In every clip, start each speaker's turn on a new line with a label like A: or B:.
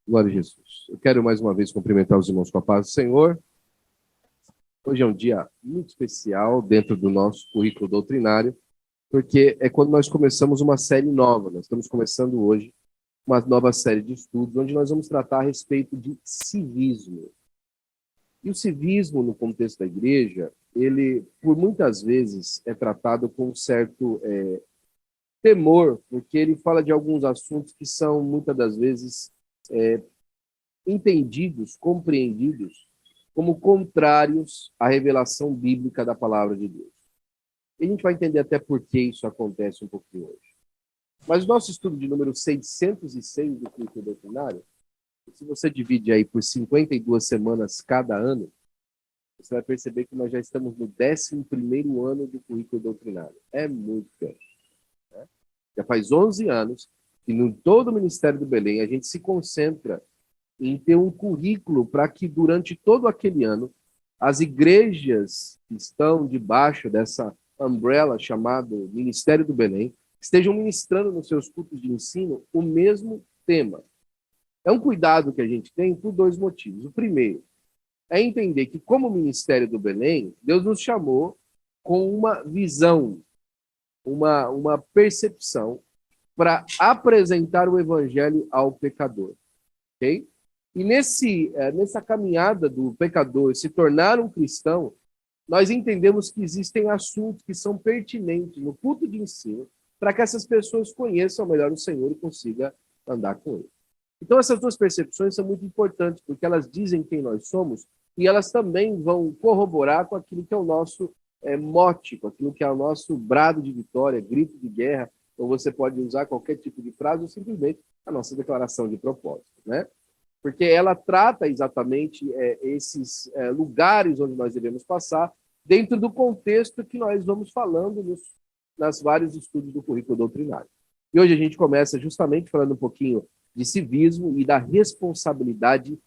A: Glória a Jesus. Eu quero mais uma vez cumprimentar os irmãos com a paz do Senhor. Hoje é um dia muito especial dentro do nosso currículo doutrinário, porque é quando nós começamos uma série nova. Nós estamos começando hoje uma nova série de estudos, onde nós vamos tratar a respeito de civismo. E o civismo, no contexto da igreja, ele, por muitas vezes, é tratado com um certo temor, porque ele fala de alguns assuntos que são, muitas das vezes, entendidos, compreendidos, como contrários à revelação bíblica da palavra de Deus. E a gente vai entender até por que isso acontece um pouquinho hoje. Mas o nosso estudo de número 606 do currículo doutrinário, se você divide aí por 52 semanas cada ano, você vai perceber que nós já estamos no 11º ano do currículo doutrinário. É muito tempo. Né? Já faz 11 anos que no todo o Ministério do Belém a gente se concentra em ter um currículo para que durante todo aquele ano as igrejas que estão debaixo dessa umbrella chamada Ministério do Belém estejam ministrando nos seus cultos de ensino o mesmo tema. É um cuidado que a gente tem por dois motivos. O primeiro é entender que, como Ministério do Belém, Deus nos chamou com uma visão, uma percepção para apresentar o evangelho ao pecador. Ok? E nessa caminhada do pecador se tornar um cristão, nós entendemos que existem assuntos que são pertinentes no culto de ensino para que essas pessoas conheçam melhor o Senhor e consigam andar com Ele. Então, essas duas percepções são muito importantes, porque elas dizem quem nós somos e elas também vão corroborar com aquilo que é o nosso mote, com aquilo que é o nosso brado de vitória, grito de guerra, ou você pode usar qualquer tipo de frase ou simplesmente a nossa declaração de propósito, né? Porque ela trata exatamente esses lugares onde nós devemos passar dentro do contexto que nós vamos falando nas vários estudos do currículo doutrinário. E hoje a gente começa justamente falando um pouquinho de civismo e da responsabilidade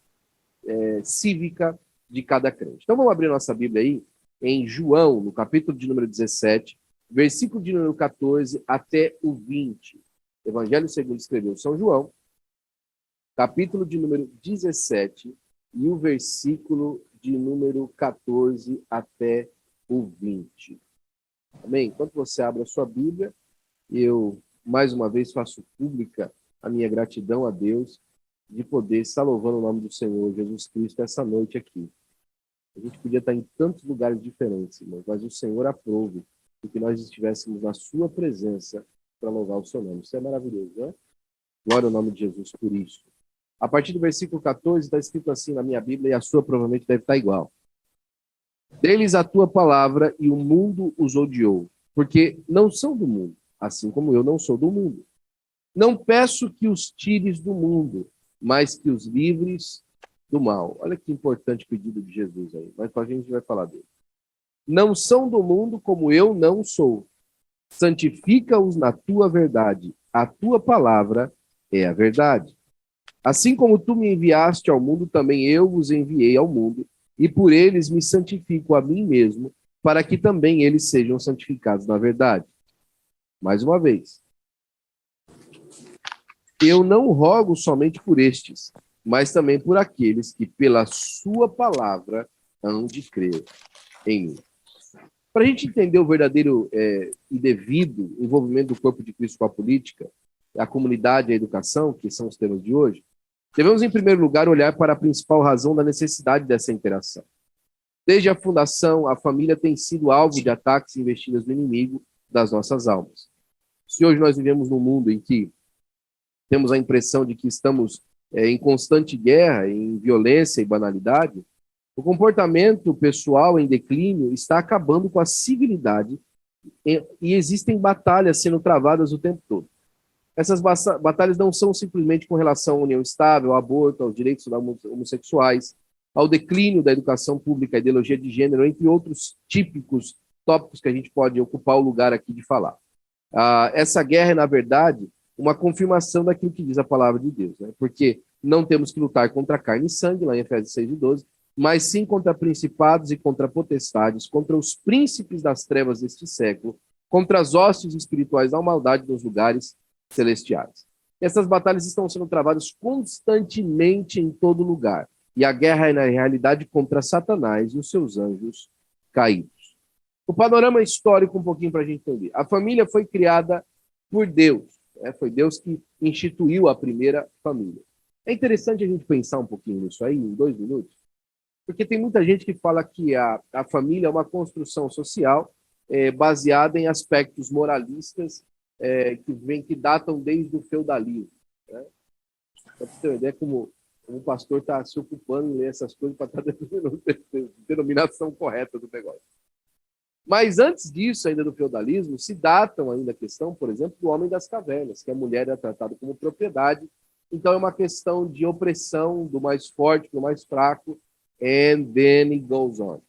A: cívica de cada crente. Então vamos abrir nossa Bíblia aí em João, no capítulo de número 17, versículo de número 14 até o 20. Evangelho segundo escreveu São João, capítulo de número 17 e o versículo de número 14 até o 20. Amém? Enquanto você abre a sua Bíblia, eu mais uma vez faço pública a minha gratidão a Deus de poder estar louvando o nome do Senhor Jesus Cristo essa noite aqui. A gente podia estar em tantos lugares diferentes, irmãos, mas o Senhor aprove que nós estivéssemos na sua presença para louvar o seu nome. Isso é maravilhoso, né? Glória ao nome de Jesus por isso. A partir do versículo 14 está escrito assim na minha Bíblia, e a sua provavelmente deve estar igual. Deles a tua palavra e o mundo os odiou, porque não são do mundo, assim como eu não sou do mundo. Não peço que os tires do mundo, mas que os livres do mal. Olha que importante pedido de Jesus aí, mas a gente vai falar dele. Não são do mundo como eu não sou. Santifica-os na tua verdade. A tua palavra é a verdade. Assim como tu me enviaste ao mundo, também eu vos enviei ao mundo, e por eles me santifico a mim mesmo, para que também eles sejam santificados na verdade. Mais uma vez. Eu não rogo somente por estes, mas também por aqueles que pela sua palavra hão de crer em mim. Para a gente entender o verdadeiro e devido envolvimento do corpo de Cristo com a política, a comunidade e a educação, que são os temas de hoje, devemos, em primeiro lugar, olhar para a principal razão da necessidade dessa interação. Desde a fundação, a família tem sido alvo de ataques e investidas do inimigo das nossas almas. Se hoje nós vivemos num mundo em que temos a impressão de que estamos em constante guerra, em violência e banalidade, o comportamento pessoal em declínio está acabando com a civilidade e existem batalhas sendo travadas o tempo todo. Essas batalhas não são simplesmente com relação à união estável, ao aborto, aos direitos homossexuais, ao declínio da educação pública, à ideologia de gênero, entre outros típicos tópicos que a gente pode ocupar o lugar aqui de falar. Essa guerra é, na verdade, uma confirmação daquilo que diz a palavra de Deus, né? Porque não temos que lutar contra carne e sangue, lá em Efésios 6:12, mas sim contra principados e contra potestades, contra os príncipes das trevas deste século, contra as hostes espirituais da maldade nos lugares celestiais. Essas batalhas estão sendo travadas constantemente em todo lugar. E a guerra é, na realidade, contra Satanás e os seus anjos caídos. O panorama histórico, um pouquinho para a gente entender. A família foi criada por Deus. Foi Deus que instituiu a primeira família. É interessante a gente pensar um pouquinho nisso aí, em 2 minutos, porque tem muita gente que fala que a família é uma construção social baseada em aspectos moralistas que datam desde o feudalismo. Né? Para você ter uma ideia como o pastor está se ocupando em ler essas coisas para estar determinando a denominação correta do negócio. Mas antes disso, ainda do feudalismo, se datam ainda a questão, por exemplo, do homem das cavernas, que a mulher era tratada como propriedade. Então é uma questão de opressão do mais forte para o mais fraco, and then it goes on.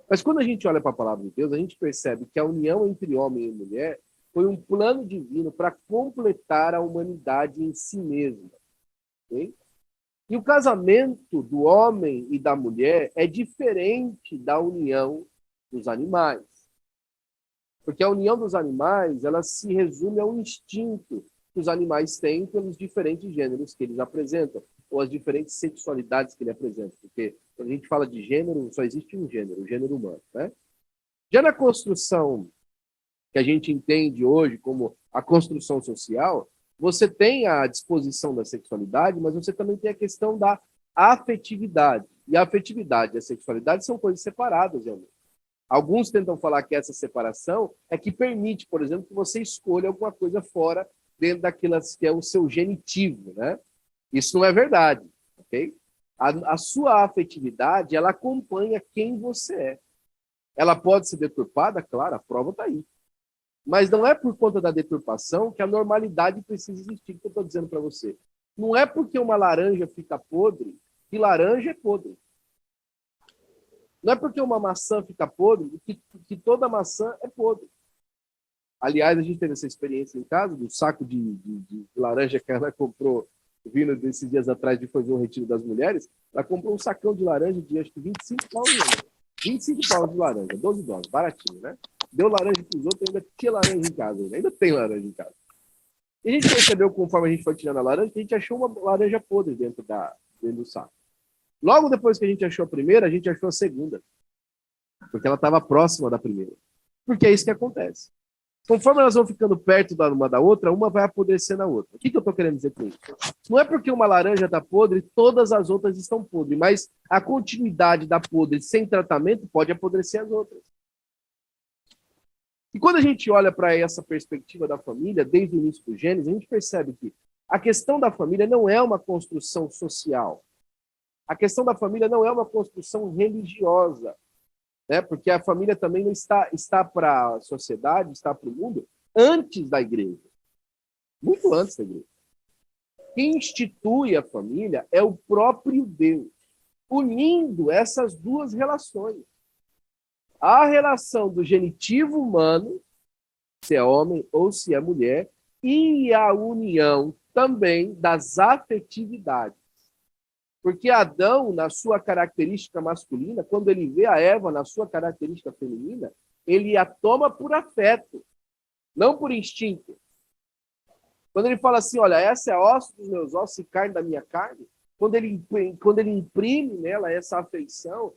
A: Mas quando a gente olha para a palavra de Deus, a gente percebe que a união entre homem e mulher foi um plano divino para completar a humanidade em si mesma. Okay? E o casamento do homem e da mulher é diferente da união dos animais. Porque a união dos animais, ela se resume a um instinto que os animais têm pelos diferentes gêneros que eles apresentam, ou as diferentes sexualidades que ele apresenta. Porque quando a gente fala de gênero, só existe um gênero, o gênero humano. Né? Já na construção que a gente entende hoje como a construção social, você tem a disposição da sexualidade, mas você também tem a questão da afetividade. E a afetividade e a sexualidade são coisas separadas, realmente. Alguns tentam falar que essa separação é que permite, por exemplo, que você escolha alguma coisa fora dentro daquilo que é o seu genitivo, né? Isso não é verdade, ok? A sua afetividade, ela acompanha quem você é. Ela pode ser deturpada, claro, a prova está aí. Mas não é por conta da deturpação que a normalidade precisa existir, que eu estou dizendo para você. Não é porque uma laranja fica podre que laranja é podre. Não é porque uma maçã fica podre que toda maçã é podre. Aliás, a gente teve essa experiência em casa, do saco de laranja que ela comprou, vindo desses dias atrás de fazer um retiro das mulheres. Ela comprou um sacão de laranja de acho que 25 paus. 25 paus de laranja, 12 dólares, baratinho, né? Deu laranja para os outros, ainda tinha laranja em casa. Ainda tem laranja em casa. E a gente percebeu, conforme a gente foi tirando a laranja, que a gente achou uma laranja podre dentro do saco. Logo depois que a gente achou a primeira, a gente achou a segunda. Porque ela estava próxima da primeira. Porque é isso que acontece. Conforme elas vão ficando perto da uma da outra, uma vai apodrecer na outra. O que eu estou querendo dizer com isso? Não é porque uma laranja está podre, todas as outras estão podres, mas a continuidade da podre sem tratamento pode apodrecer as outras. E quando a gente olha para essa perspectiva da família, desde o início do Gênesis, a gente percebe que a questão da família não é uma construção social. A questão da família não é uma construção religiosa, né? Porque a família também não está para a sociedade, está para o mundo, antes da igreja. Muito antes da igreja. Quem institui a família é o próprio Deus, unindo essas duas relações. A relação do genitivo humano, se é homem ou se é mulher, e a união também das afetividades. Porque Adão, na sua característica masculina, quando ele vê a Eva na sua característica feminina, ele a toma por afeto, não por instinto. Quando ele fala assim, olha, essa é osso dos meus ossos e carne da minha carne, quando ele imprime nela essa afeição,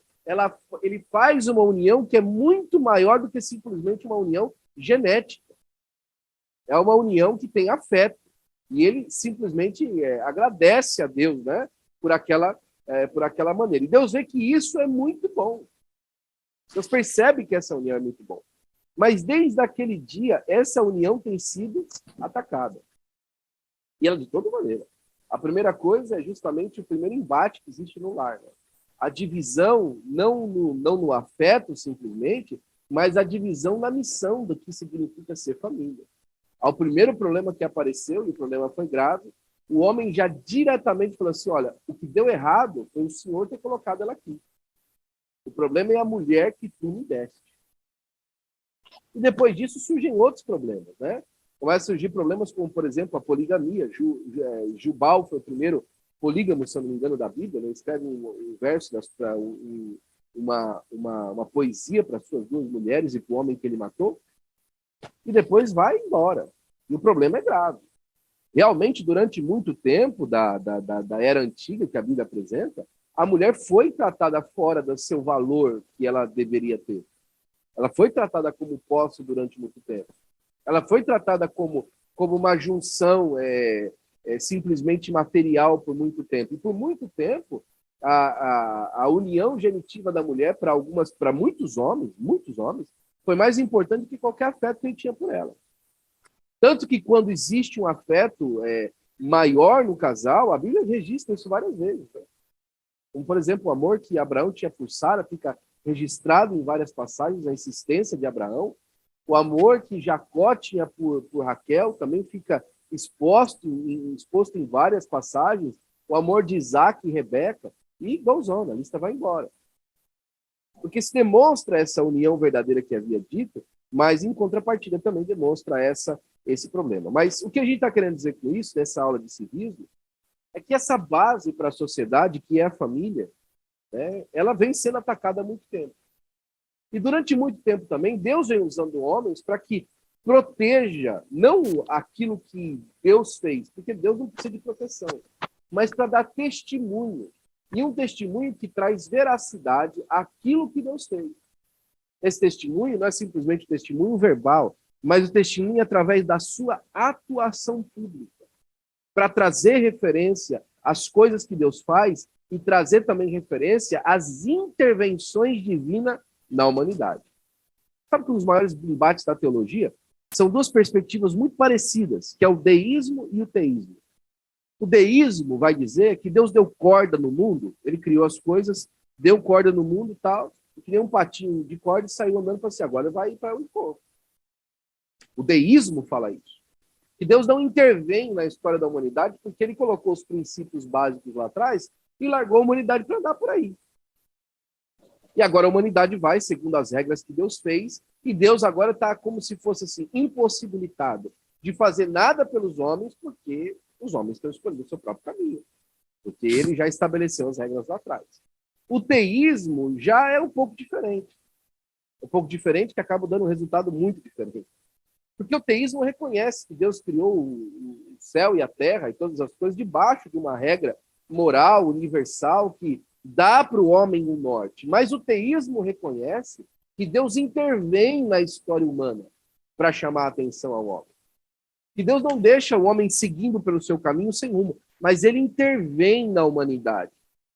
A: ele faz uma união que é muito maior do que simplesmente uma união genética. É uma união que tem afeto. E ele simplesmente agradece a Deus, né? Por aquela maneira. E Deus vê que isso é muito bom. Deus percebe que essa união é muito bom. Mas desde aquele dia, essa união tem sido atacada. E ela de toda maneira. A primeira coisa é justamente o primeiro embate que existe no lar. Né? A divisão, não no afeto simplesmente, mas a divisão na missão do que significa ser família. Ao primeiro problema que apareceu, e o problema foi grave, o homem já diretamente falou assim, olha, o que deu errado foi o Senhor ter colocado ela aqui. O problema é a mulher que tu me deste. E depois disso surgem outros problemas, né? Começam a surgir problemas como, por exemplo, a poligamia. Jubal foi o primeiro polígamo, se eu não me engano, da Bíblia. Ele escreve um verso, uma poesia para as suas 2 mulheres e para o homem que ele matou. E depois vai embora. E o problema é grave. Realmente, durante muito tempo da era antiga que a Bíblia apresenta, a mulher foi tratada fora do seu valor que ela deveria ter. Ela foi tratada como posse durante muito tempo. Ela foi tratada como uma junção simplesmente material por muito tempo. E por muito tempo, a união genitiva da mulher para muitos homens, foi mais importante que qualquer afeto que ele tinha por ela. Tanto que quando existe um afeto maior no casal, a Bíblia registra isso várias vezes. Né? Como, por exemplo, o amor que Abraão tinha por Sara fica registrado em várias passagens, a insistência de Abraão. O amor que Jacó tinha por Raquel também fica exposto em várias passagens. O amor de Isaac e Rebeca. E goes on, a lista vai embora. Porque se demonstra essa união verdadeira que havia dito, mas em contrapartida também demonstra esse problema. Mas o que a gente está querendo dizer com isso, nessa aula de civismo, é que essa base para a sociedade, que é a família, né, ela vem sendo atacada há muito tempo. E durante muito tempo também, Deus vem usando homens para que proteja, não aquilo que Deus fez, porque Deus não precisa de proteção, mas para dar testemunho. E um testemunho que traz veracidade àquilo que Deus fez. Esse testemunho não é simplesmente um testemunho verbal, mas o testemunho através da sua atuação pública, para trazer referência às coisas que Deus faz e trazer também referência às intervenções divinas na humanidade. Sabe que um dos maiores embates da teologia são duas perspectivas muito parecidas, que é o deísmo e o teísmo. O deísmo vai dizer que Deus deu corda no mundo, ele criou as coisas, deu corda no mundo e tal, e que nem um patinho de corda e saiu andando e falou assim, agora vai para o encontro. O deísmo fala isso. Que Deus não intervém na história da humanidade porque ele colocou os princípios básicos lá atrás e largou a humanidade para andar por aí. E agora a humanidade vai segundo as regras que Deus fez e Deus agora está como se fosse assim, impossibilitado de fazer nada pelos homens porque os homens estão escolhendo o seu próprio caminho. Porque ele já estabeleceu as regras lá atrás. O teísmo já é um pouco diferente. Um pouco diferente que acaba dando um resultado muito diferente. Porque o teísmo reconhece que Deus criou o céu e a terra e todas as coisas debaixo de uma regra moral, universal, que dá para o homem um norte. Mas o teísmo reconhece que Deus intervém na história humana para chamar a atenção ao homem. Que Deus não deixa o homem seguindo pelo seu caminho sem rumo, mas ele intervém na humanidade.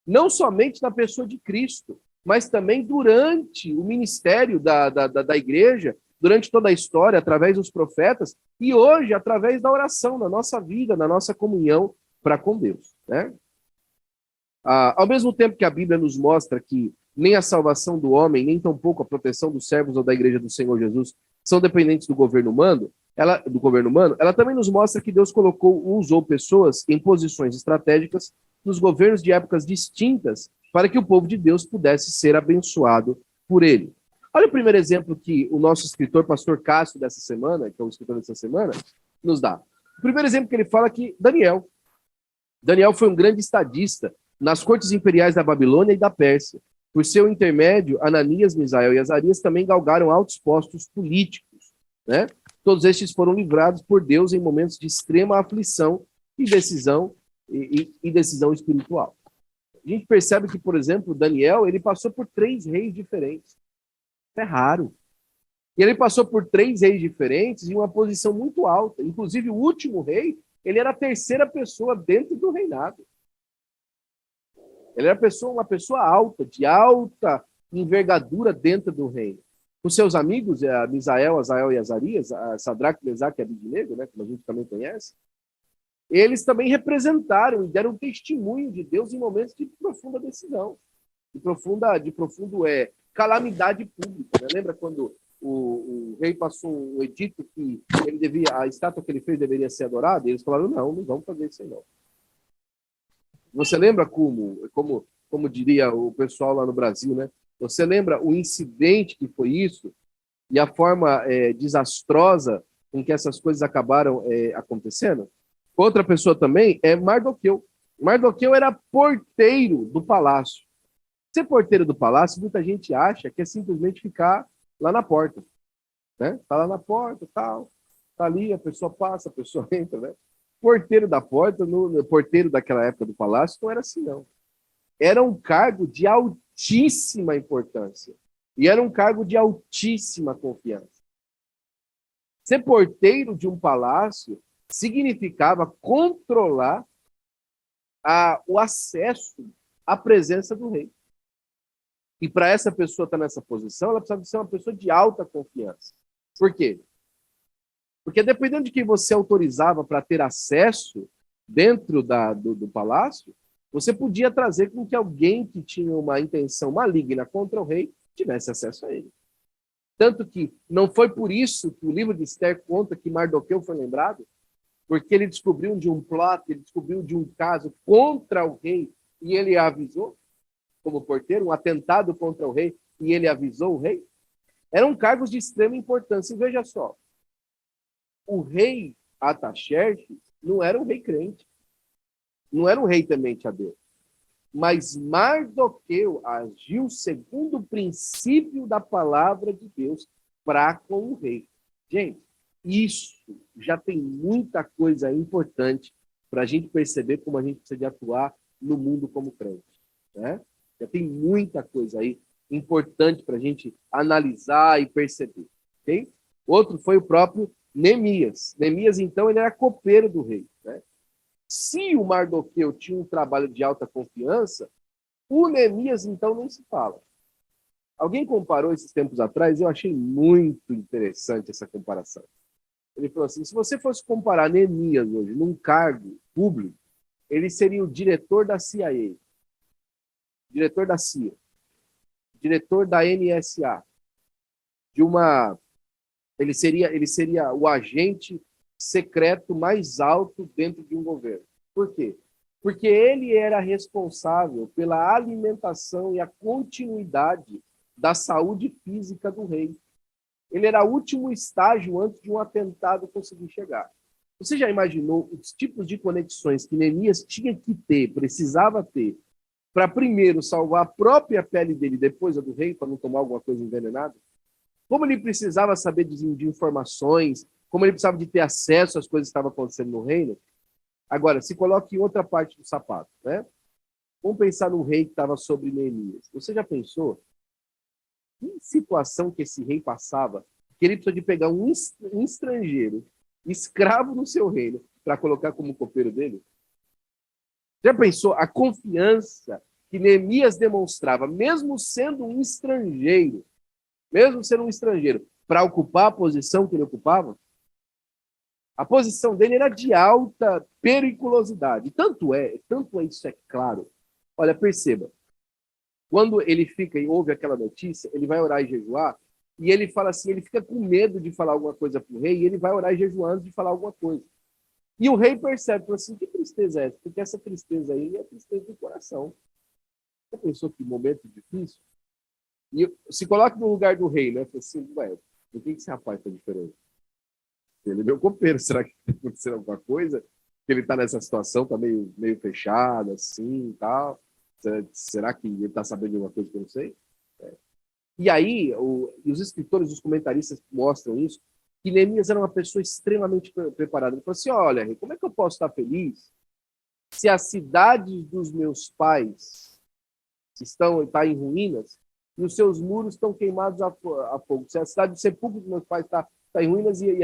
A: Não somente na pessoa de Cristo, mas também durante o ministério da igreja, durante toda a história, através dos profetas, e hoje, através da oração, na nossa vida, na nossa comunhão para com Deus. Né? Ao mesmo tempo que a Bíblia nos mostra que nem a salvação do homem, nem tampouco a proteção dos servos ou da igreja do Senhor Jesus são dependentes do governo humano, ela também nos mostra que Deus usou pessoas em posições estratégicas nos governos de épocas distintas para que o povo de Deus pudesse ser abençoado por ele. Olha o primeiro exemplo que o nosso escritor, pastor Cássio, dessa semana, que é o escritor dessa semana, nos dá. O primeiro exemplo que ele fala é que Daniel foi um grande estadista nas cortes imperiais da Babilônia e da Pérsia. Por seu intermédio, Ananias, Misael e Azarias também galgaram altos postos políticos. Né? Todos estes foram livrados por Deus em momentos de extrema aflição e decisão espiritual. A gente percebe que, por exemplo, Daniel, ele passou por 3 reis diferentes. Isso é raro. E ele passou por 3 reis diferentes em uma posição muito alta. Inclusive, o último rei, ele era a terceira pessoa dentro do reinado. Ele era uma pessoa alta, de alta envergadura dentro do reino. Os seus amigos, Misael, Azael e Azarias, Sadraque, Mesaque e Abednego, né, como a gente também conhece, eles também representaram e deram testemunho de Deus em momentos de profunda decisão, de profundo calamidade pública. Né? Lembra quando o rei passou um edito que a estátua que ele fez deveria ser adorada? E eles falaram, não vamos fazer isso aí não. Você lembra como diria o pessoal lá no Brasil, né? Você lembra o incidente que foi isso e a forma desastrosa com que essas coisas acabaram acontecendo? Outra pessoa também é Mardoqueu. Mardoqueu era porteiro do palácio. Ser porteiro do palácio, muita gente acha que é simplesmente ficar lá na porta. Né? Tá lá na porta, tal, tá ali, a pessoa passa, a pessoa entra, né? porteiro da porta, no porteiro daquela época do palácio, não era assim, não. Era um cargo de altíssima importância. E era um cargo de altíssima confiança. Ser porteiro de um palácio significava controlar o acesso à presença do rei. E para essa pessoa estar nessa posição, ela precisa ser uma pessoa de alta confiança. Por quê? Porque dependendo de quem você autorizava para ter acesso dentro do palácio, você podia trazer com que alguém que tinha uma intenção maligna contra o rei tivesse acesso a ele. Tanto que não foi por isso que o livro de Esther conta que Mardoqueu foi lembrado, porque ele descobriu de um plot, ele descobriu de um caso contra o rei e ele avisou, como porteiro, um atentado contra o rei e ele avisou o rei. Eram cargos de extrema importância. E veja só, o rei Ataxerxes não era um rei crente, não era um rei temente a Deus. Mas Mardoqueu agiu segundo o princípio da palavra de Deus para com o rei. Gente, isso já tem muita coisa importante para a gente perceber como a gente precisa de atuar no mundo como crente. Né? Já tem muita coisa aí importante para a gente analisar e perceber. Okay? Outro foi o próprio Neemias. Neemias, então, ele era copeiro do rei. Né? Se o Mardoqueu tinha um trabalho de alta confiança, o Neemias, então, nem se fala. Alguém comparou esses tempos atrás, eu achei muito interessante essa comparação. Ele falou assim, se você fosse comparar Neemias hoje num cargo público, ele seria o diretor da CIA, diretor da CIA, diretor da NSA, ele seria o agente secreto mais alto dentro de um governo. Por quê? Porque ele era responsável pela alimentação e a continuidade da saúde física do rei. Ele era o último estágio antes de um atentado conseguir chegar. Você já imaginou os tipos de conexões que Neemias tinha que ter, precisava ter, para primeiro salvar a própria pele dele, depois a do rei, para não tomar alguma coisa envenenada? Como ele precisava saber de informações, como ele precisava de ter acesso às coisas que estavam acontecendo no reino. Agora, se coloque em outra parte do sapato, né? Vamos pensar no rei que estava sobre Neemias. Você já pensou que situação que esse rei passava, que ele precisou de pegar um estrangeiro, escravo no seu reino, para colocar como copeiro dele? Já pensou a confiança que Neemias demonstrava, mesmo sendo um estrangeiro, para ocupar a posição que ele ocupava? A posição dele era de alta periculosidade. Tanto é isso é claro. Olha, perceba. Quando ele fica e ouve aquela notícia, ele vai orar e jejuar, e ele fala assim, ele fica com medo de falar alguma coisa para o rei, e ele vai orar e jejuar antes de falar alguma coisa. E o rei percebe, fala assim, que tristeza é essa? Porque essa tristeza aí é a tristeza do coração. Você pensou que momento difícil? E se coloque no lugar do rei, né? Fala assim, ué, por que esse rapaz está diferente? Ele é meu copeiro, será que está acontecendo alguma coisa? Que ele está nessa situação, está meio fechado, assim e tal. Será que ele está sabendo de alguma coisa que eu não sei? É. E aí, e os escritores, os comentaristas mostram isso, que Neemias era uma pessoa extremamente preparada. Ele falou assim, olha, como é que eu posso estar feliz se a cidade dos meus pais está em ruínas e os seus muros estão queimados a fogo? Se a cidade do sepulcro dos meus pais está em ruínas e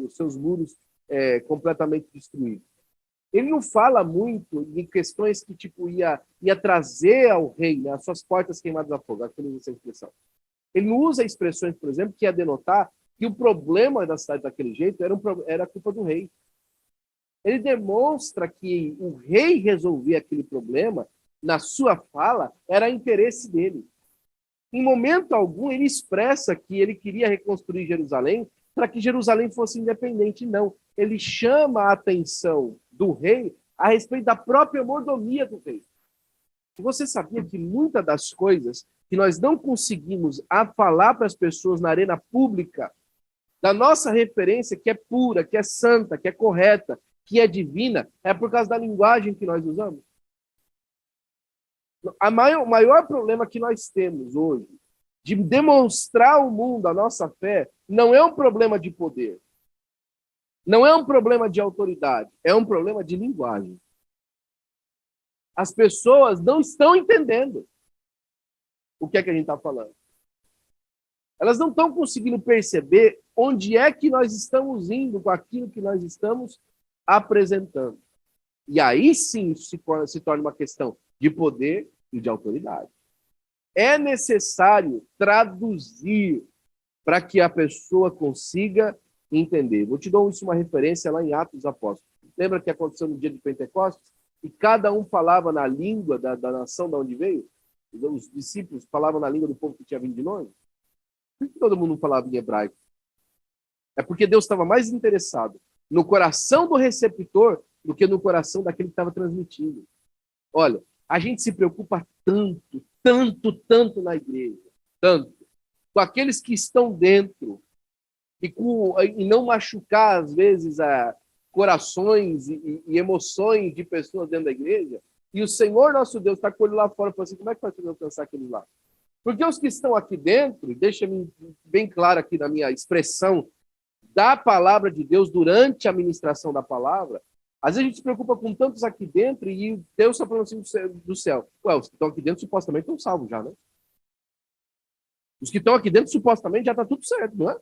A: os seus muros completamente destruídos. Ele não fala muito de questões que tipo ia trazer ao rei, né, as suas portas queimadas a fogo, aquela essa expressão. Ele não usa expressões, por exemplo, que ia denotar que o problema da cidade daquele jeito era culpa do rei. Ele demonstra que o rei resolver aquele problema, na sua fala, era interesse dele. Em momento algum, ele expressa que ele queria reconstruir Jerusalém para que Jerusalém fosse independente. Não. Ele chama a atenção do rei a respeito da própria mordomia do rei. Você sabia que muitas das coisas que nós não conseguimos falar para as pessoas na arena pública, da nossa referência, que é pura, que é santa, que é correta, que é divina, é por causa da linguagem que nós usamos? O maior problema que nós temos hoje de demonstrar ao mundo a nossa fé não é um problema de poder. Não é um problema de autoridade, é um problema de linguagem. As pessoas não estão entendendo o que é que a gente está falando. Elas não estão conseguindo perceber onde é que nós estamos indo com aquilo que nós estamos apresentando. E aí sim se torna uma questão de poder e de autoridade. É necessário traduzir para que a pessoa consiga entender. Vou te dar uma referência lá em Atos dos Apóstolos. Lembra que aconteceu no dia de Pentecostes? E cada um falava na língua da nação de onde veio? Os discípulos falavam na língua do povo que tinha vindo de longe? Por que todo mundo não falava em hebraico? É porque Deus estava mais interessado no coração do receptor do que no coração daquele que estava transmitindo. Olha, a gente se preocupa tanto na igreja, tanto, com aqueles que estão dentro, e não machucar, às vezes, corações e emoções de pessoas dentro da igreja, e o Senhor nosso Deus está com ele lá fora e fala assim, como é que vai poder alcançar aqueles lá? Porque os que estão aqui dentro, deixa-me bem claro aqui na minha expressão da palavra de Deus durante a ministração da palavra, às vezes a gente se preocupa com tantos aqui dentro e Deus está falando assim do céu. Ué, os que estão aqui dentro supostamente estão salvos já, né? Os que estão aqui dentro supostamente já está tudo certo, não é?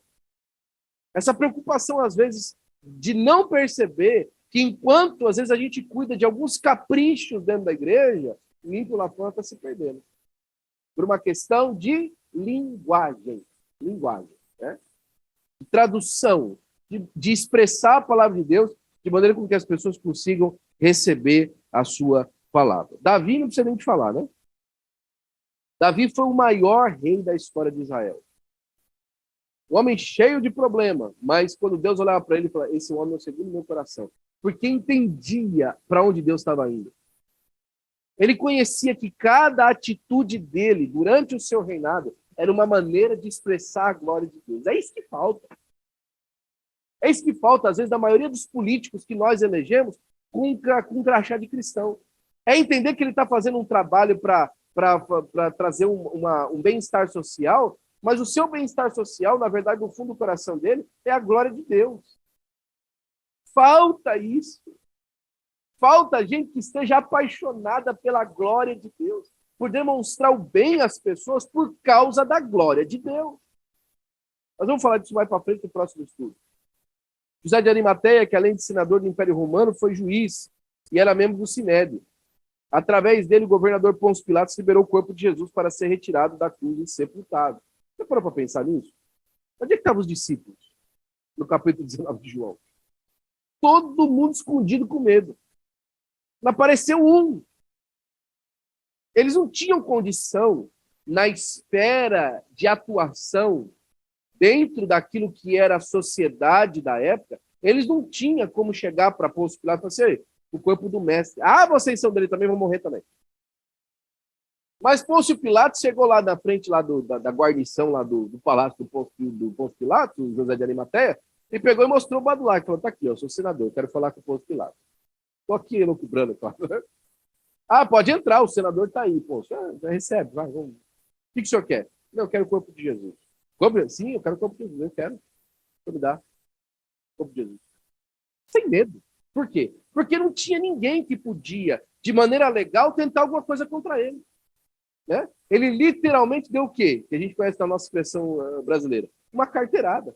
A: Essa preocupação, às vezes, de não perceber que enquanto, às vezes, a gente cuida de alguns caprichos dentro da igreja, o ímpio lá fora está se perdendo. Por uma questão de linguagem. Linguagem, né? De tradução, de expressar a palavra de Deus de maneira com que as pessoas consigam receber a sua palavra. Davi não precisa nem te falar, né? Davi foi o maior rei da história de Israel. Um homem cheio de problema, mas quando Deus olhava para ele, ele falava, esse homem é o segundo meu coração. Porque entendia para onde Deus estava indo. Ele conhecia que cada atitude dele durante o seu reinado era uma maneira de expressar a glória de Deus. É isso que falta. É isso que falta, às vezes, da maioria dos políticos que nós elegemos com um crachá de cristão. É entender que ele está fazendo um trabalho para trazer um bem-estar social, mas o seu bem-estar social, na verdade, no fundo do coração dele, é a glória de Deus. Falta isso. Falta gente que esteja apaixonada pela glória de Deus, por demonstrar o bem às pessoas por causa da glória de Deus. Nós vamos falar disso mais para frente no próximo estudo. José de Arimateia, que além de senador do Império Romano, foi juiz e era membro do Sinédrio. Através dele, o governador Pôncio Pilatos liberou o corpo de Jesus para ser retirado da cruz e sepultado. Você parou para pensar nisso? Onde é que estavam os discípulos? No capítulo 19 de João. Todo mundo escondido com medo. Não apareceu um. Eles não tinham condição, na esfera de atuação, dentro daquilo que era a sociedade da época, eles não tinham como chegar para Pôncio Pilatos e falar assim, o corpo do mestre. Ah, vocês são dele também, vão morrer também. Mas Pôncio Pilatos chegou lá na frente lá da guarnição lá do palácio do Pôncio Pilatos, José de Arimateia, e pegou e mostrou o badular, que falou, tá aqui, eu sou senador, eu quero falar com o Pôncio Pilatos. Estou aqui, louco branco, claro. Ah, pode entrar, o senador está aí, Pôncio. Já recebe, vai, vamos. O que o senhor quer? Não, eu quero o corpo de Jesus. Sim, eu quero o corpo de Jesus, eu quero. Vou me dar o corpo de Jesus. Sem medo. Por quê? Porque não tinha ninguém que podia, de maneira legal, tentar alguma coisa contra ele. Né? Ele literalmente deu o quê? Que a gente conhece na nossa expressão brasileira. Uma carteirada.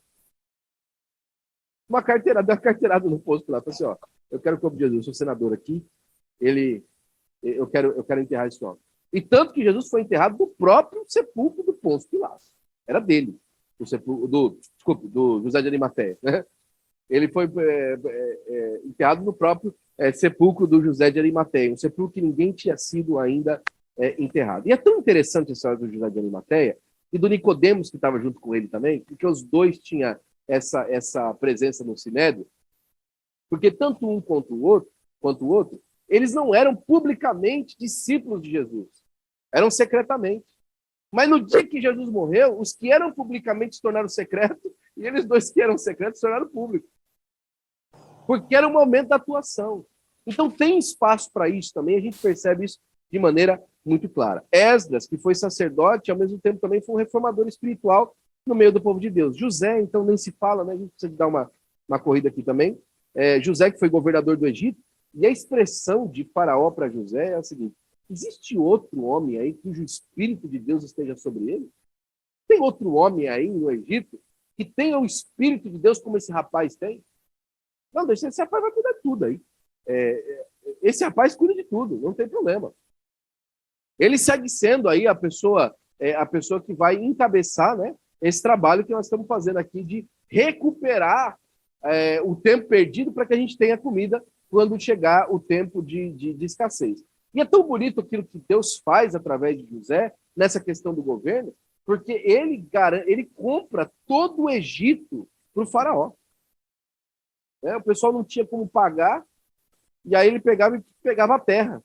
A: Uma carteirada no posto lá. Falei assim, ó, eu quero o corpo de Jesus, eu sou senador aqui, eu quero enterrar esse homem. E tanto que Jesus foi enterrado no próprio sepulcro do Pôncio Pilatos. Era dele. Do José de Arimateia. Né? Ele foi enterrado no próprio sepulcro do José de Arimateia, um sepulcro que ninguém tinha sido ainda enterrado. E é tão interessante a história do José de Arimateia e do Nicodemos, que estava junto com ele também, porque os dois tinham essa presença no Sinédrio, porque tanto um quanto o outro, eles não eram publicamente discípulos de Jesus, eram secretamente. Mas no dia que Jesus morreu, os que eram publicamente se tornaram secretos, e eles dois que eram secretos se tornaram públicos. Porque era o momento da atuação. Então tem espaço para isso também, a gente percebe isso de maneira muito clara. Esdras, que foi sacerdote, ao mesmo tempo também foi um reformador espiritual no meio do povo de Deus. José, então, nem se fala, né? A gente precisa dar uma uma corrida aqui também. José, que foi governador do Egito, e a expressão de Faraó para José é a seguinte: existe outro homem aí cujo Espírito de Deus esteja sobre ele? Tem outro homem aí no Egito que tenha o Espírito de Deus como esse rapaz tem? Não, deixa, esse rapaz vai cuidar de tudo aí. Esse rapaz cuida de tudo, não tem problema. Ele segue sendo aí a pessoa que vai encabeçar, né, esse trabalho que nós estamos fazendo aqui de recuperar o tempo perdido para que a gente tenha comida quando chegar o tempo de escassez. E é tão bonito aquilo que Deus faz através de José, nessa questão do governo, porque ele compra todo o Egito para o faraó. O pessoal não tinha como pagar, e aí ele pegava a terra.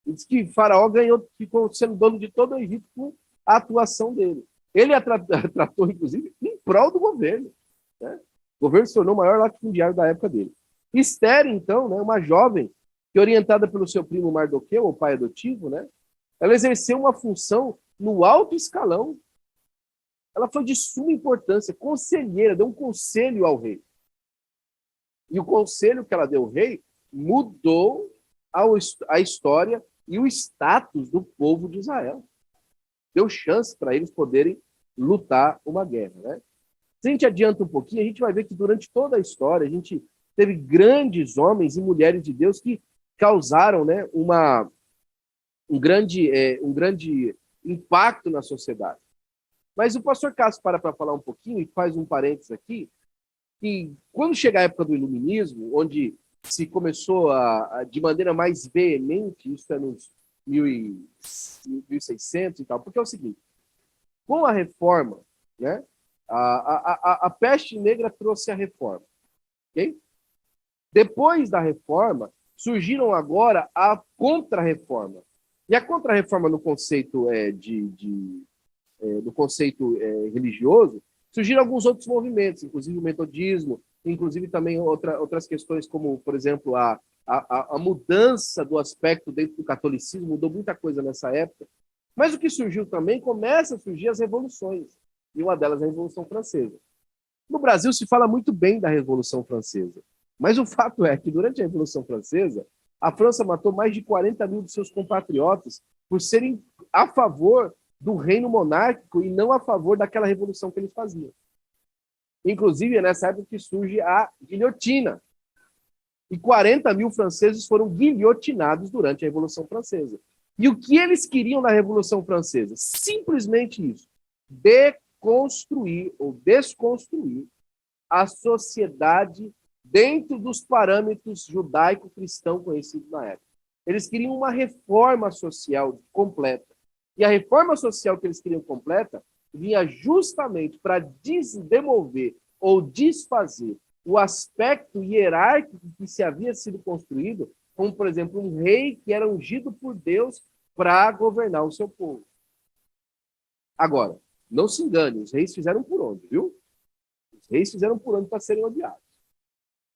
A: E diz que Faraó ficou sendo dono de todo o Egito com a atuação dele. Ele a tratou, inclusive, em prol do governo. Né? O governo se tornou o maior latifundiário da época dele. Esther, então, né, uma jovem que, orientada pelo seu primo Mardoqueu, o pai adotivo, né, ela exerceu uma função no alto escalão. Ela foi de suma importância, conselheira, deu um conselho ao rei. E o conselho que ela deu ao rei mudou a história e o status do povo de Israel. Deu chance para eles poderem lutar uma guerra. Né? Se a gente adianta um pouquinho, a gente vai ver que durante toda a história a gente teve grandes homens e mulheres de Deus que causaram, né, um grande impacto na sociedade. Mas o pastor Cássio para falar um pouquinho e faz um parênteses aqui, que quando chega a época do iluminismo, onde se começou de maneira mais veemente, isso é nos 1600 e tal, porque é o seguinte, com a reforma, né, a peste negra trouxe a reforma, ok? Depois da reforma, surgiram agora a contra-reforma. E a contra-reforma no conceito, religioso, surgiram alguns outros movimentos, inclusive o metodismo, inclusive também outras questões como, por exemplo, a mudança do aspecto dentro do catolicismo, mudou muita coisa nessa época. Mas o que surgiu também, começa a surgir as revoluções, e uma delas é a Revolução Francesa. No Brasil se fala muito bem da Revolução Francesa, mas o fato é que durante a Revolução Francesa, a França matou mais de 40 mil de seus compatriotas por serem a favor do reino monárquico e não a favor daquela revolução que eles faziam. Inclusive, é nessa época que surge a guilhotina. E 40 mil franceses foram guilhotinados durante a Revolução Francesa. E o que eles queriam na Revolução Francesa? Simplesmente isso. Deconstruir ou desconstruir a sociedade dentro dos parâmetros judaico-cristão conhecidos na época. Eles queriam uma reforma social completa. E a reforma social que eles queriam completa vinha justamente para demover ou desfazer o aspecto hierárquico que se havia sido construído, como, por exemplo, um rei que era ungido por Deus para governar o seu povo. Agora, não se engane, os reis fizeram por onde, viu? Os reis fizeram por onde para serem odiados.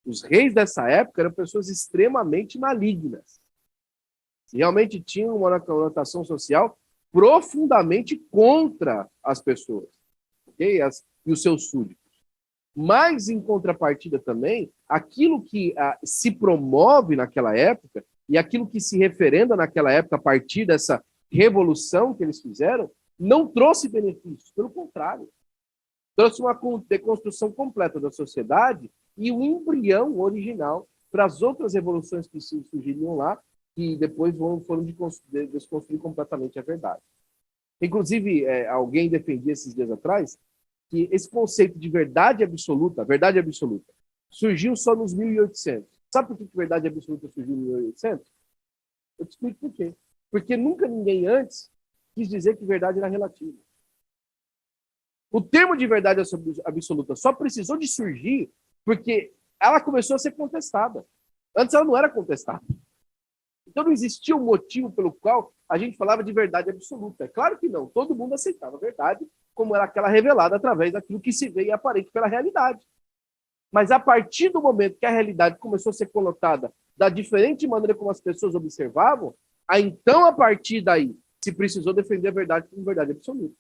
A: Os reis dessa época eram pessoas extremamente malignas. Realmente tinham uma conotação social profundamente contra as pessoas, okay? E os seus súditos. Mas, em contrapartida também, aquilo que se promove naquela época e aquilo que se referenda naquela época a partir dessa revolução que eles fizeram, não trouxe benefícios, pelo contrário. Trouxe uma deconstrução completa da sociedade e o embrião original para as outras revoluções que surgiriam lá, que depois foram desconstruir completamente a verdade. Inclusive, alguém defendia esses dias atrás que esse conceito de verdade absoluta, surgiu só nos 1800. Sabe por que verdade absoluta surgiu em 1800? Eu te explico por quê. Porque nunca ninguém antes quis dizer que verdade era relativa. O termo de verdade absoluta só precisou de surgir porque ela começou a ser contestada. Antes ela não era contestada. Então não existia um motivo pelo qual a gente falava de verdade absoluta. É claro que não. Todo mundo aceitava a verdade como era aquela revelada através daquilo que se vê e aparente pela realidade. Mas a partir do momento que a realidade começou a ser conotada da diferente maneira como as pessoas observavam, então a partir daí se precisou defender a verdade como verdade absoluta.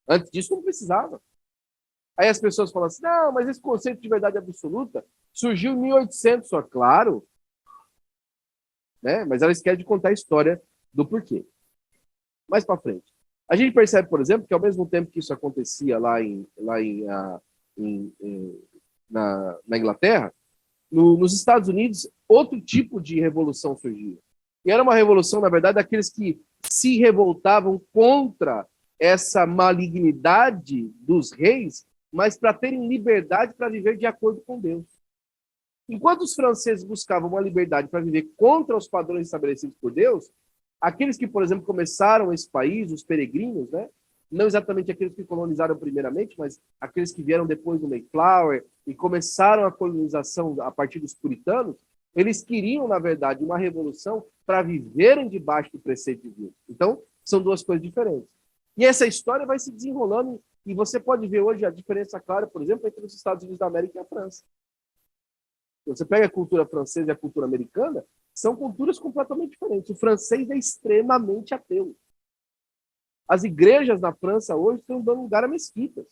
A: Antes disso não precisava. Aí as pessoas falam assim, não, mas esse conceito de verdade absoluta surgiu em 1800 só, claro, né? Mas elas querem contar a história do porquê. Mais para frente. A gente percebe, por exemplo, que ao mesmo tempo que isso acontecia na Inglaterra, nos Estados Unidos, outro tipo de revolução surgia. E era uma revolução, na verdade, daqueles que se revoltavam contra essa malignidade dos reis, mas para terem liberdade para viver de acordo com Deus. Enquanto os franceses buscavam uma liberdade para viver contra os padrões estabelecidos por Deus, aqueles que, por exemplo, começaram esse país, os peregrinos, né? Não exatamente aqueles que colonizaram primeiramente, mas aqueles que vieram depois do Mayflower e começaram a colonização a partir dos puritanos, eles queriam, na verdade, uma revolução para viverem debaixo do preceito divino. Então, são duas coisas diferentes. E essa história vai se desenrolando, e você pode ver hoje a diferença clara, por exemplo, entre os Estados Unidos da América e a França. Você pega a cultura francesa e a cultura americana, são culturas completamente diferentes. O francês é extremamente ateu. As igrejas na França hoje estão dando lugar a mesquitas.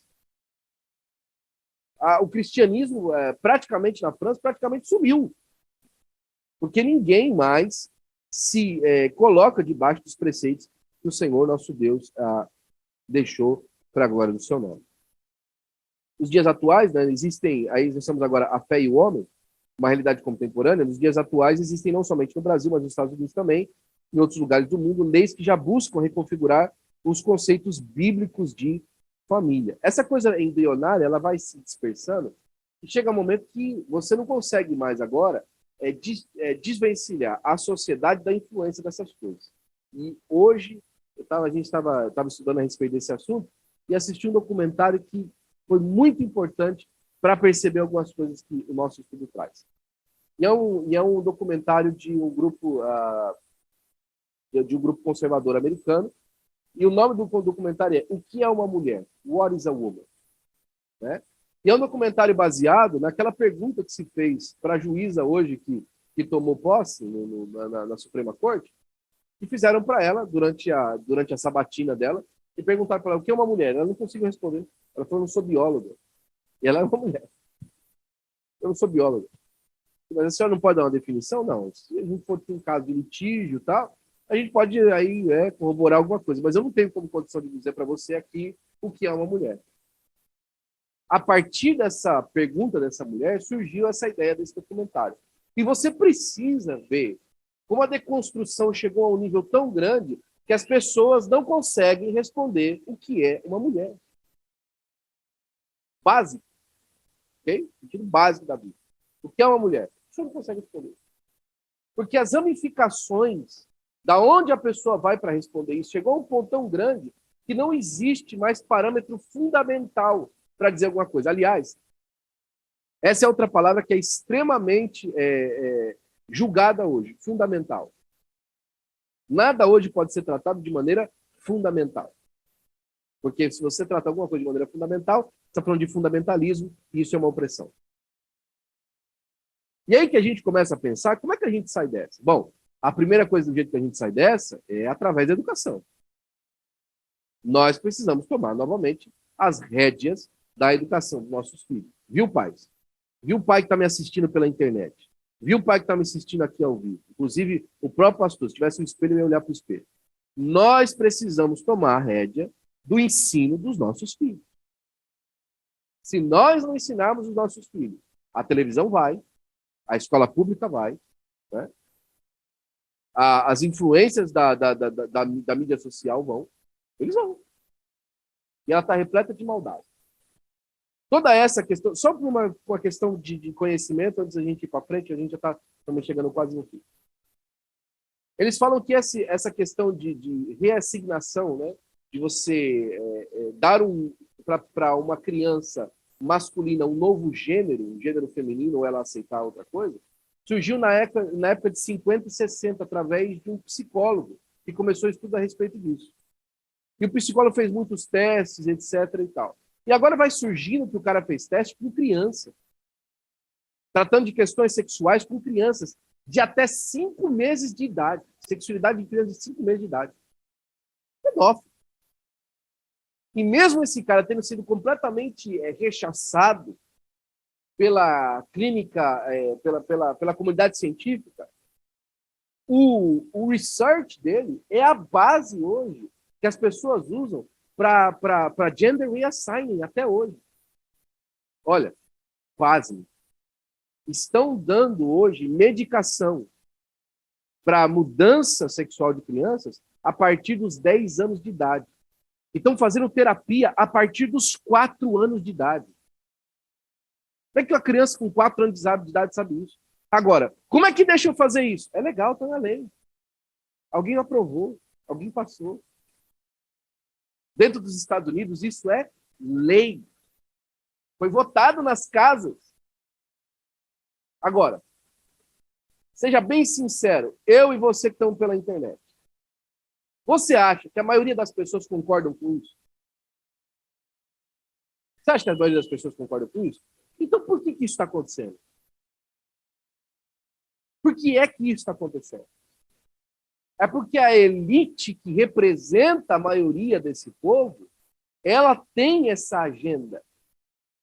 A: O cristianismo, praticamente na França, praticamente sumiu. Porque ninguém mais se coloca debaixo dos preceitos que o Senhor, nosso Deus, deixou para a glória do seu nome. Nos dias atuais, né, existem, aí nós temos agora a fé e o homem, uma realidade contemporânea. Nos dias atuais existem não somente no Brasil, mas nos Estados Unidos também, em outros lugares do mundo, leis que já buscam reconfigurar os conceitos bíblicos de família. Essa coisa embrionária, ela vai se dispersando e chega um momento que você não consegue mais agora desvencilhar a sociedade da influência dessas coisas. E hoje, a gente estava estudando a respeito desse assunto e assisti um documentário que foi muito importante para perceber algumas coisas que o nosso estudo traz. E é um documentário de um grupo conservador americano, e o nome do documentário é O que é uma mulher? What is a woman? Né? E é um documentário baseado naquela pergunta que se fez para a juíza hoje que tomou posse na Suprema Corte, que fizeram para ela durante a sabatina dela, e perguntaram para ela o que é uma mulher. Ela não conseguiu responder. Ela falou, eu não sou bióloga. E ela é uma mulher. Eu não sou bióloga. Mas a senhora não pode dar uma definição? Não. Se a gente for ter um caso de litígio e tal, a gente pode aí corroborar alguma coisa. Mas eu não tenho como condição de dizer para você aqui o que é uma mulher. A partir dessa pergunta dessa mulher, surgiu essa ideia desse documentário. E você precisa ver como a deconstrução chegou a um nível tão grande que as pessoas não conseguem responder o que é uma mulher. Básico. Ok? Sentido básico da Bíblia. O que é uma mulher? Você não consegue responder. Porque as ramificações da onde a pessoa vai para responder isso chegou a um ponto tão grande que não existe mais parâmetro fundamental para dizer alguma coisa. Aliás, essa é outra palavra que é extremamente julgada hoje, fundamental. Nada hoje pode ser tratado de maneira fundamental. Porque se você trata alguma coisa de maneira fundamental, você está falando de fundamentalismo, e isso é uma opressão. E aí que a gente começa a pensar, como é que a gente sai dessa? Bom, a primeira coisa do jeito que a gente sai dessa é através da educação. Nós precisamos tomar novamente as rédeas da educação dos nossos filhos. Viu, pais? Viu o pai que está me assistindo pela internet? Viu o pai que está me assistindo aqui ao vivo? Inclusive, o próprio pastor, se tivesse um espelho, eu ia olhar para o espelho. Nós precisamos tomar a rédea do ensino dos nossos filhos. Se nós não ensinarmos os nossos filhos, a televisão vai, a escola pública vai, né? As influências da mídia social vão, eles vão. E ela está repleta de maldade. Toda essa questão, só por uma questão de conhecimento, antes da gente ir para frente, a gente já está também chegando quase no fim. Eles falam que essa questão de reassignação, né, de você dar para uma criança masculina um novo gênero, um gênero feminino, ou ela aceitar outra coisa, surgiu na época de 50 e 60, através de um psicólogo que começou a estudar a respeito disso. E o psicólogo fez muitos testes, etc. e tal. E agora vai surgindo que o cara fez teste com criança, tratando de questões sexuais com crianças de até 5 meses de idade. Sexualidade de crianças de 5 meses de idade. Pedófilo. E mesmo esse cara tendo sido completamente rechaçado pela clínica, pela comunidade científica, o research dele é a base hoje que as pessoas usam para gender reassigning até hoje. Olha, pasme, estão dando hoje medicação para mudança sexual de crianças a partir dos 10 anos de idade. E estão fazendo terapia a partir dos 4 anos de idade. Como é que uma criança com 4 anos de idade sabe isso? Agora, como é que deixa eu fazer isso? É legal, está na lei. Alguém aprovou, alguém passou. Dentro dos Estados Unidos, isso é lei. Foi votado nas casas. Agora, seja bem sincero, eu e você que estão pela internet. Você acha que a maioria das pessoas concordam com isso? Você acha que a maioria das pessoas concordam com isso? Então, por que isso está acontecendo? Por que é que isso está acontecendo? É porque a elite que representa a maioria desse povo, ela tem essa agenda.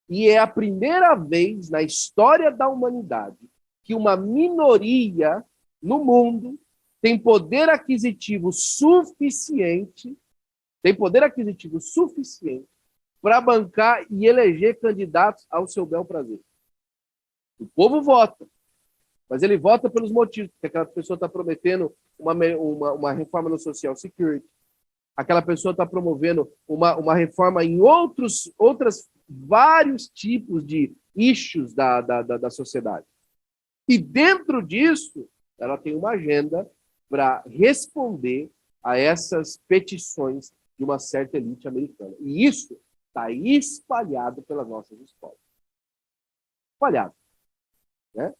A: E é a primeira vez na história da humanidade que uma minoria no mundo tem poder aquisitivo suficiente para bancar e eleger candidatos ao seu bel prazer. O povo vota, mas ele vota pelos motivos, porque aquela pessoa está prometendo uma reforma no Social Security, aquela pessoa está promovendo uma reforma em outros vários tipos de issues da sociedade. E dentro disso, ela tem uma agenda para responder a essas petições de uma certa elite americana. E isso está espalhado pelas nossas escolas. Espalhado. Né?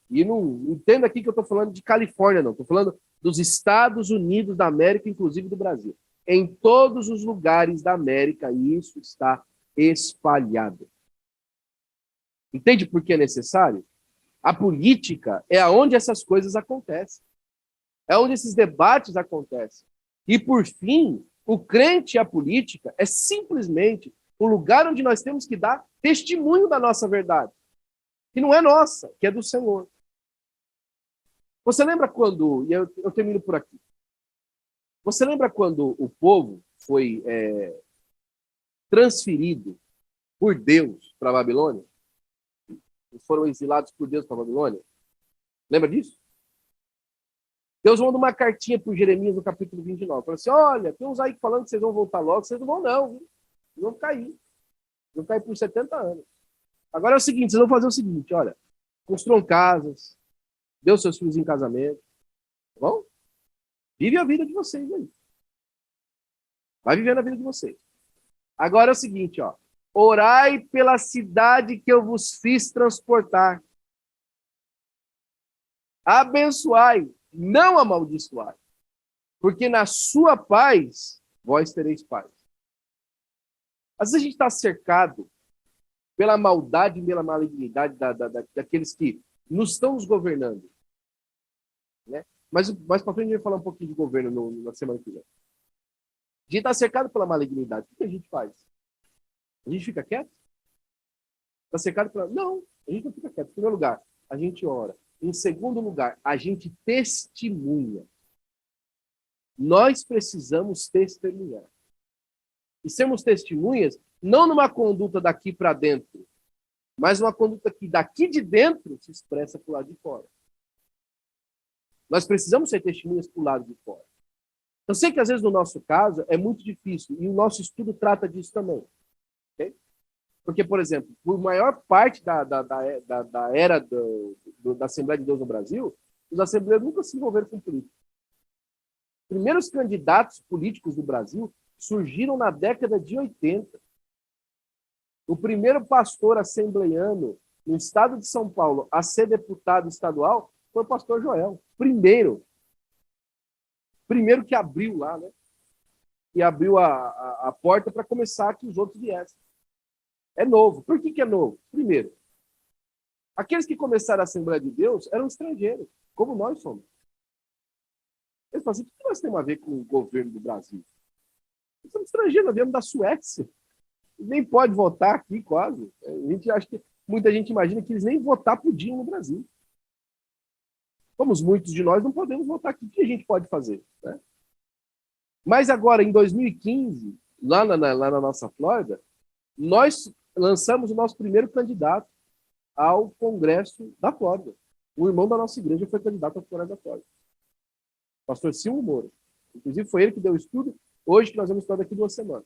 A: E não entenda aqui que eu estou falando de Califórnia, não. Estou falando dos Estados Unidos da América, inclusive do Brasil. Em todos os lugares da América, isso está espalhado. Entende por que é necessário? A política é onde essas coisas acontecem. É onde esses debates acontecem. E, por fim, o crente e a política é simplesmente o lugar onde nós temos que dar testemunho da nossa verdade. Que não é nossa, que é do Senhor. Você lembra quando... E eu termino por aqui. Você lembra quando o povo foi transferido por Deus para a Babilônia? Eles foram exilados por Deus para a Babilônia? Lembra disso? Deus manda uma cartinha para Jeremias no capítulo 29. Fala assim, olha, tem uns aí falando que vocês vão voltar logo, vocês não vão não. Viu? Vocês vão cair. Vão cair por 70 anos. Agora é o seguinte, vocês vão fazer o seguinte, olha, construam casas, dê os seus filhos em casamento, tá bom? Vive a vida de vocês aí. Vai vivendo a vida de vocês. Agora é o seguinte, ó. Orai pela cidade que eu vos fiz transportar. Abençoai, não amaldiçoai. Porque na sua paz, vós tereis paz. Às vezes a gente está cercado pela maldade e pela malignidade daqueles que nos estão nos governando. Né? Mas mais para frente a gente vai falar um pouquinho de governo na semana que vem. A gente está cercado pela malignidade. O que a gente faz? A gente fica quieto? Está cercado pela... Não, a gente não fica quieto. Em primeiro lugar, a gente ora. Em segundo lugar, a gente testemunha. Nós precisamos testemunhar. E sermos testemunhas, não numa conduta daqui para dentro, mas uma conduta que daqui de dentro se expressa para o lado de fora. Nós precisamos ser testemunhas para o lado de fora. Eu sei que às vezes no nosso caso é muito difícil, e o nosso estudo trata disso também. Okay? Porque, por exemplo, por maior parte da era da Assembleia de Deus no Brasil, os assembleiros nunca se envolveram com política. Os primeiros candidatos políticos do Brasil surgiram na década de 80. O primeiro pastor assembleiano no estado de São Paulo a ser deputado estadual foi o pastor Joel. Primeiro que abriu lá, né? E abriu a porta para começar que os outros viessem. É novo. Por que é novo? Primeiro, aqueles que começaram a Assembleia de Deus eram estrangeiros, como nós somos. Eles falam assim, o que nós temos a ver com o governo do Brasil? Nós somos estrangeiros, nós viemos da Suécia. Nem pode votar aqui, quase. A gente acha que muita gente imagina que eles nem votar podiam no Brasil. Como muitos de nós não podemos votar aqui, o que a gente pode fazer? Né? Mas agora, em 2015, lá na nossa Flórida, nós lançamos o nosso primeiro candidato ao Congresso da Flórida. O irmão da nossa igreja foi candidato ao Congresso da Flórida. O pastor Silvio Moura. Inclusive, foi ele que deu o estudo, hoje que nós vamos estudar daqui 2 semanas.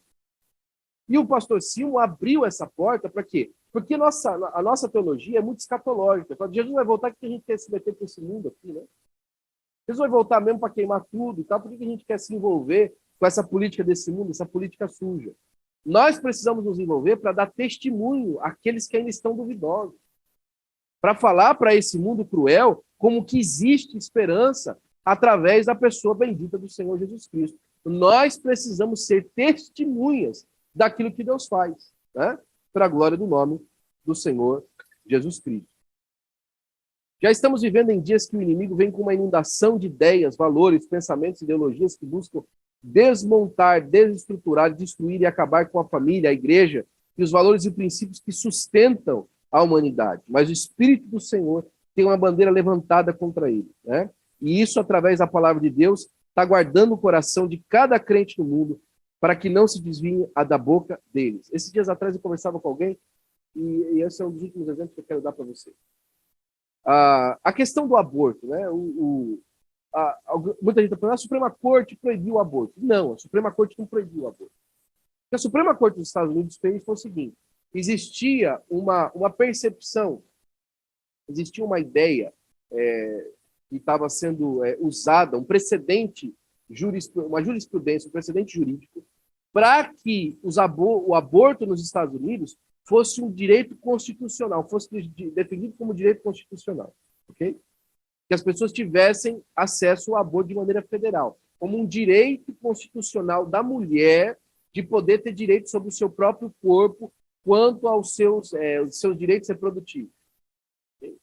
A: E o pastor Silvio abriu essa porta para quê? Porque a nossa teologia é muito escatológica. Quando Jesus vai voltar, que a gente quer se meter com esse mundo aqui, né? Jesus vai voltar mesmo para queimar tudo e tal. Por que a gente quer se envolver com essa política desse mundo, essa política suja? Nós precisamos nos envolver para dar testemunho àqueles que ainda estão duvidosos. Para falar para esse mundo cruel como que existe esperança através da pessoa bendita do Senhor Jesus Cristo. Nós precisamos ser testemunhas daquilo que Deus faz, né? Para a glória do nome do Senhor Jesus Cristo. Já estamos vivendo em dias que o inimigo vem com uma inundação de ideias, valores, pensamentos, ideologias que buscam desmontar, desestruturar, destruir e acabar com a família, a igreja e os valores e princípios que sustentam a humanidade. Mas o Espírito do Senhor tem uma bandeira levantada contra ele, né? E isso, através da palavra de Deus, está guardando o coração de cada crente no mundo para que não se desvie a da boca deles. Esses dias atrás eu conversava com alguém e esse é um dos últimos exemplos que eu quero dar para você. A questão do aborto, né? Muita gente está falando, a Suprema Corte proibiu o aborto. Não, a Suprema Corte não proibiu o aborto. O que a Suprema Corte dos Estados Unidos fez foi o seguinte: existia uma percepção, existia uma ideia que estava sendo usada, um precedente, uma jurisprudência, um precedente jurídico, para que o aborto nos Estados Unidos fosse um direito constitucional, fosse definido como direito constitucional, ok? Que as pessoas tivessem acesso ao aborto de maneira federal, como um direito constitucional da mulher de poder ter direito sobre o seu próprio corpo quanto aos seus direitos reprodutivos. Okay?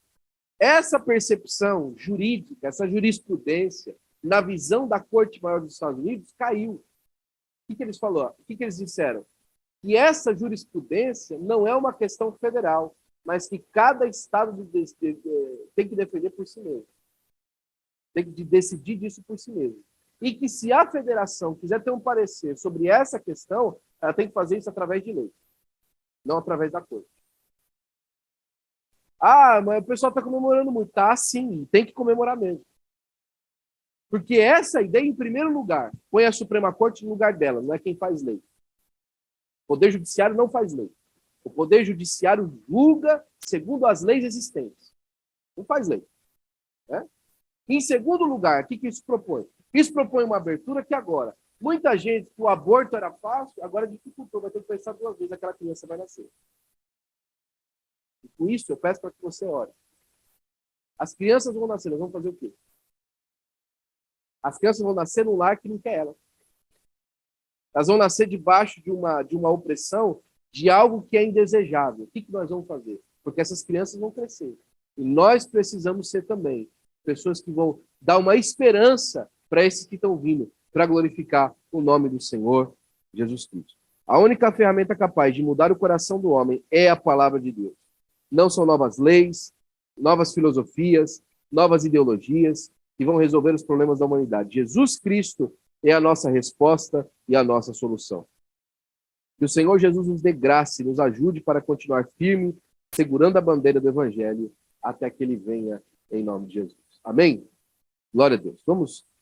A: Essa percepção jurídica, essa jurisprudência, na visão da Corte Maior dos Estados Unidos, caiu. O que eles falaram? O que eles disseram? Que essa jurisprudência não é uma questão federal, mas que cada estado tem que defender por si mesmo. Tem que decidir disso por si mesmo. E que se a federação quiser ter um parecer sobre essa questão, ela tem que fazer isso através de lei, não através da corte. Ah, mas o pessoal está comemorando muito. Tá, sim, tem que comemorar mesmo. Porque essa ideia, em primeiro lugar, põe a Suprema Corte no lugar dela, não é quem faz lei. O Poder Judiciário não faz lei. O Poder Judiciário julga segundo as leis existentes. Não faz lei. Né? Em segundo lugar, o que isso propõe? Isso propõe uma abertura que agora, muita gente, que o aborto era fácil, agora dificultou, vai ter que pensar 2 vezes aquela criança vai nascer. E com isso, eu peço para que você ore. As crianças vão nascer, nós vamos fazer o quê? As crianças vão nascer num lar que não quer elas. Elas vão nascer debaixo de uma opressão, de algo que é indesejável. O que nós vamos fazer? Porque essas crianças vão crescer. E nós precisamos ser também pessoas que vão dar uma esperança para esses que estão vindo, para glorificar o nome do Senhor Jesus Cristo. A única ferramenta capaz de mudar o coração do homem é a palavra de Deus. Não são novas leis, novas filosofias, novas ideologias que vão resolver os problemas da humanidade. Jesus Cristo é a nossa resposta e a nossa solução. Que o Senhor Jesus nos dê graça e nos ajude para continuar firme, segurando a bandeira do Evangelho, até que ele venha em nome de Jesus. Amém? Glória a Deus. Vamos